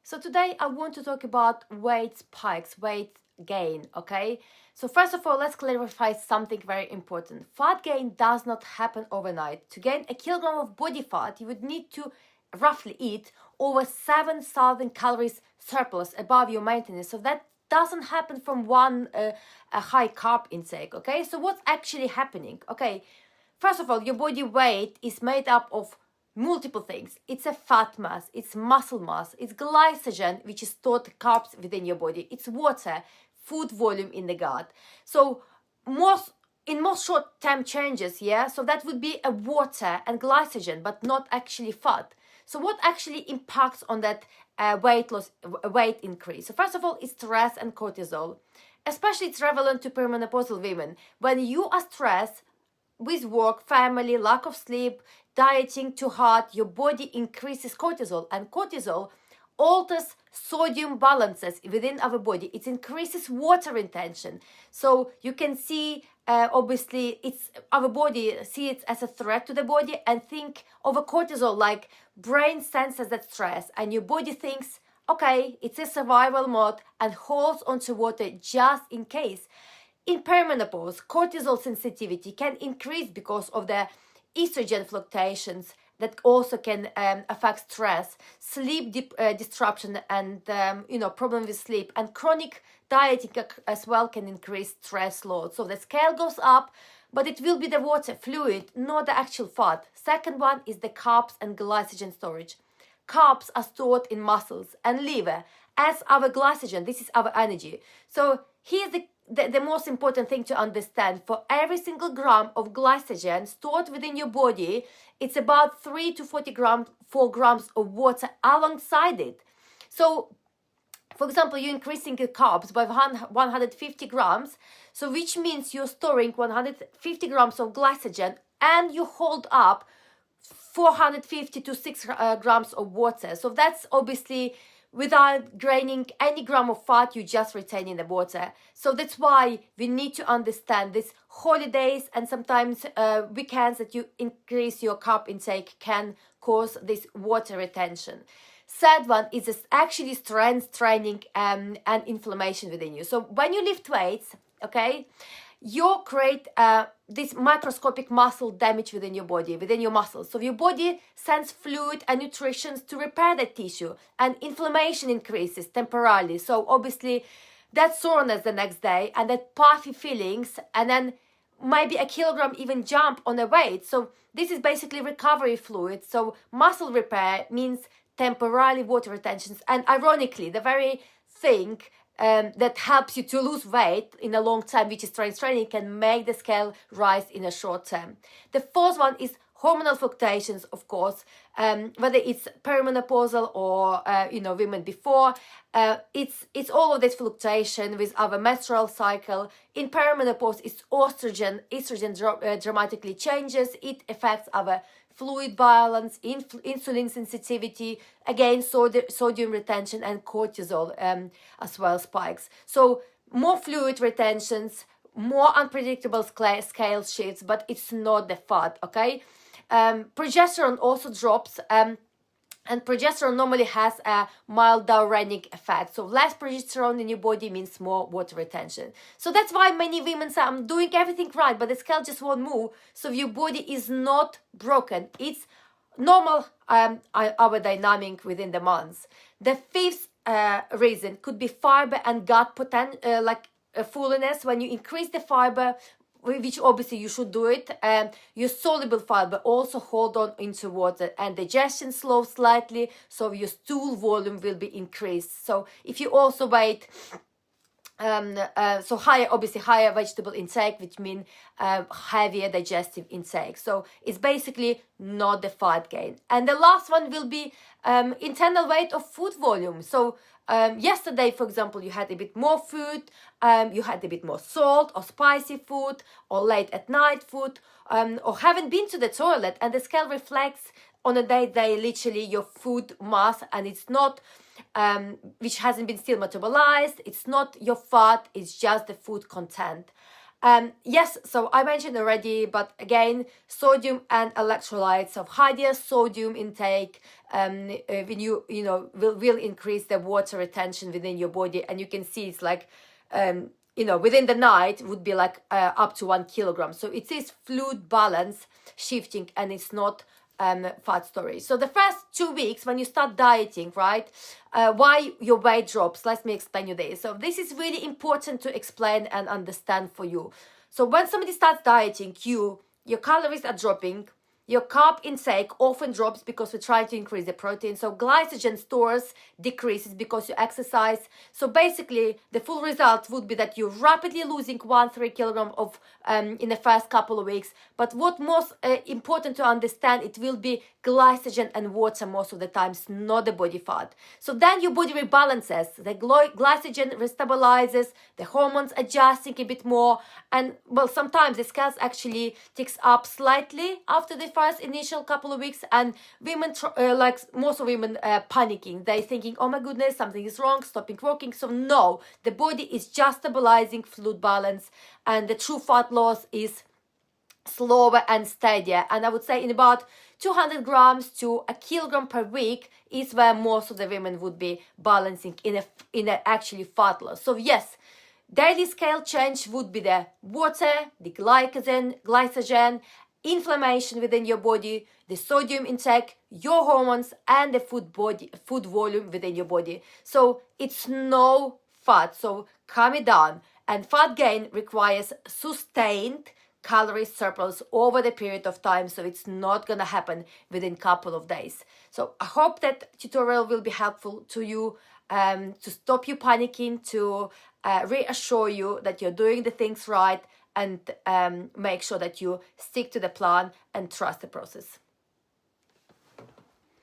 So today I want to talk about weight spikes, weight gain, okay? So first of all, let's clarify something very important. Fat gain does not happen overnight. To gain a kilogram of body fat, you would need to roughly eat over 7,000 calories surplus above your maintenance. So that doesn't happen from one a high carb intake, okay? So what's actually happening? Okay, first of all, your body weight is made up of multiple things. It's a fat mass, it's muscle mass, it's glycogen, which is stored carbs within your body, it's water, food volume in the gut. So most short-term changes, so that would be a water and glycogen, but not actually fat. So what actually impacts on that weight increase? So first of all, it's stress and cortisol. Especially it's relevant to perimenopausal women. When you are stressed, with work, family, lack of sleep, dieting too hard, your body increases cortisol, and cortisol alters sodium balances within our body. It increases water retention. So you can see, obviously, it's our body see it as a threat to the body, and think of a cortisol like brain senses that stress, and your body thinks, okay, it's a survival mode, and holds onto water just in case. In perimenopause, cortisol sensitivity can increase because of the estrogen fluctuations that also can affect stress, sleep disruption, and problem with sleep, and chronic dieting as well can increase stress load. So the scale goes up, but it will be the water, fluid, not the actual fat. Second one is the carbs and glycogen storage. Carbs are stored in muscles and liver as our glycogen. This is our energy. So here's the most important thing to understand. For every single gram of glycogen stored within your body, it's about 3 to 4 grams of water alongside it. So, for example, you're increasing your carbs by 150 grams, so which means you're storing 150 grams of glycogen, and you hold up 450 to 6 grams of water. So that's obviously without draining any gram of fat, you just retaining the water. So that's why we need to understand this holidays and sometimes weekends that you increase your carb intake can cause this water retention. Third one is actually strength training and inflammation within you. So when you lift weights, okay, you create this microscopic muscle damage within your body, within your muscles. So your body sends fluid and nutrition to repair that tissue, and inflammation increases temporarily. So obviously that soreness the next day and that puffy feelings, and then maybe a kilogram even jump on a weight. So this is basically recovery fluid. So muscle repair means temporarily water retentions, and ironically the very thing that helps you to lose weight in a long time, which is strength training, can make the scale rise in a short term. The fourth one is hormonal fluctuations, of course, whether it's perimenopausal or women before. It's all of this fluctuation with our menstrual cycle. In perimenopause, it's estrogen dramatically changes. It affects our fluid balance, insulin sensitivity, again sodium retention, and cortisol as well spikes. So more fluid retentions, more unpredictable scale shifts, but it's not the fat, okay? Progesterone also drops, and progesterone normally has a mild diuretic effect. So less progesterone in your body means more water retention. So that's why many women say, I'm doing everything right, but the scale just won't move. So your body is not broken. It's normal, our dynamic within the months. The fifth reason could be fiber and gut fullness. When you increase the fiber, which obviously you should do it, your soluble fiber also hold on into water, and digestion slows slightly, so your stool volume will be increased. So if you also wait, so higher vegetable intake, which means heavier digestive intake. So it's basically not the fat gain. And the last one will be internal weight of food volume. So yesterday, for example, you had a bit more food, you had a bit more salt or spicy food, or late at night food, or haven't been to the toilet, and the scale reflects on a day literally your food mass, and it's not which hasn't been still metabolized, it's not your fat, it's just the food content. Yes, so I mentioned already, but again, sodium and electrolytes. So higher sodium intake, when you know, will increase the water retention within your body, and you can see it's like, you know, within the night would be like up to 1 kilogram. So it is fluid balance shifting, and it's not fat storage. So the first 2 weeks when you start dieting, right, why your weight drops, let me explain you this. So this is really important to explain and understand for you. So when somebody starts dieting, your calories are dropping, your carb intake often drops because we try to increase the protein. So glycogen stores decreases because you exercise. So basically, the full result would be that you're rapidly losing 1-3 kilogram of in the first couple of weeks. But what most important to understand, it will be glycogen and water most of the times, not the body fat. So then your body rebalances. The glycogen restabilizes, the hormones adjusting a bit more, and well, sometimes the scales actually ticks up slightly after the first initial couple of weeks, and women like most of women panicking. They're thinking, oh my goodness, something is wrong, stopping working. So no, the body is just stabilizing fluid balance, and the true fat loss is slower and steadier. And I would say in about 200 grams to 1 kilogram per week is where most of the women would be balancing in a actually fat loss. So yes, daily scale change would be the water, the glycogen, inflammation within your body, the sodium intake, your hormones, and the food volume within your body. So it's no fat, so calm it down. And fat gain requires sustained calorie surplus over the period of time, so it's not gonna happen within a couple of days. So I hope that tutorial will be helpful to you, to stop you panicking, to reassure you that you're doing the things right, and make sure that you stick to the plan and trust the process.